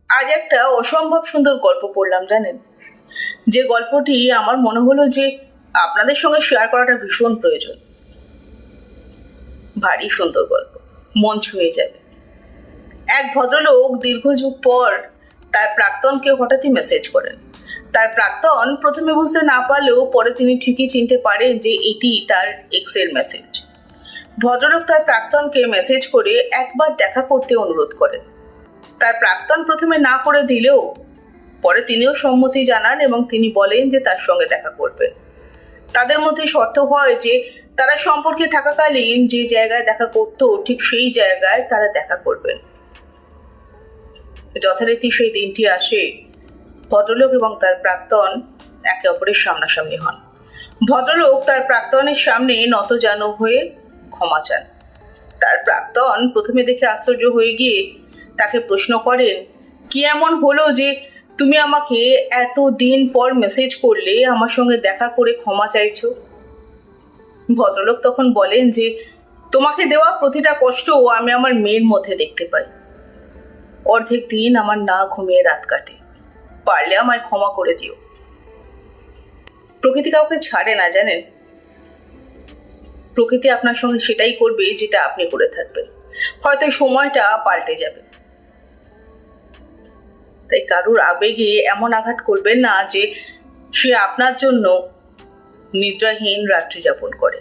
আজ একটা অসম্ভব সুন্দর গল্প পড়লাম জানেন। যে গল্পটি আমার মনে হলো যে আপনাদের সঙ্গে শেয়ার করাটা ভীষণ প্রয়োজন। ভারী সুন্দর গল্প, মন ছুঁয়ে যাবে। এক ভদ্রলোক দীর্ঘযুগ পর তার প্রাক্তনকে হঠাৎই মেসেজ করেন। তার প্রাক্তন প্রথমে বুঝতে না পারলেও পরে তিনি ঠিকই চিনতে পারেন যে এটি তার এক্সের মেসেজ। ভদ্রলোক তার প্রাক্তনকে মেসেজ করে একবার দেখা করতে অনুরোধ করেন। তার প্রাক্তন প্রথমে না করে দিলেও পরে তিনিও সম্মতি জানান এবং তিনি বলেন যে তার সঙ্গে দেখা করবেন। তাদের মধ্যে শর্ত হয় যে তারা সম্পর্কে থাকাকালীন যে জায়গায় দেখা করতো ঠিক সেই জায়গায় তারা দেখা করবেন। যথারীতি সেই দিনটি আসে। ভদ্রলোক এবং তার প্রাক্তন একে অপরের সামনাসামনি হন। ভদ্রলোক তার প্রাক্তনের সামনে নতজানু হয়ে ক্ষমা চান। তার প্রাক্তন প্রথমে দেখে আশ্চর্য হয়ে গিয়ে তাকে প্রশ্ন করেন, কি এমন হলো যে তুমি আমাকে এত দিন পর মেসেজ করলে, আমার সঙ্গে দেখা করে ক্ষমা চাইছো? ভদ্রলোক তখন বলেন যে তোমাকে দেওয়া প্রতিটা কষ্ট আমি আমার মেয়ের মধ্যে দেখতে পাই। অর্ধেক দিন আমার না ঘুমিয়ে রাত কাটে, পারলে আমায় ক্ষমা করে দিও। প্রকৃতি কাউকে ছাড়ে না জানেন। প্রকৃতি আপনার সঙ্গে সেটাই করবে যেটা আপনি করে থাকবেন। হয়তো সময়টা পাল্টে যাবে। তাই কারুর আবেগে এমন আঘাত করবেন না যে সে আপনার জন্য নিদ্রাহীন রাত্রি যাপন করে।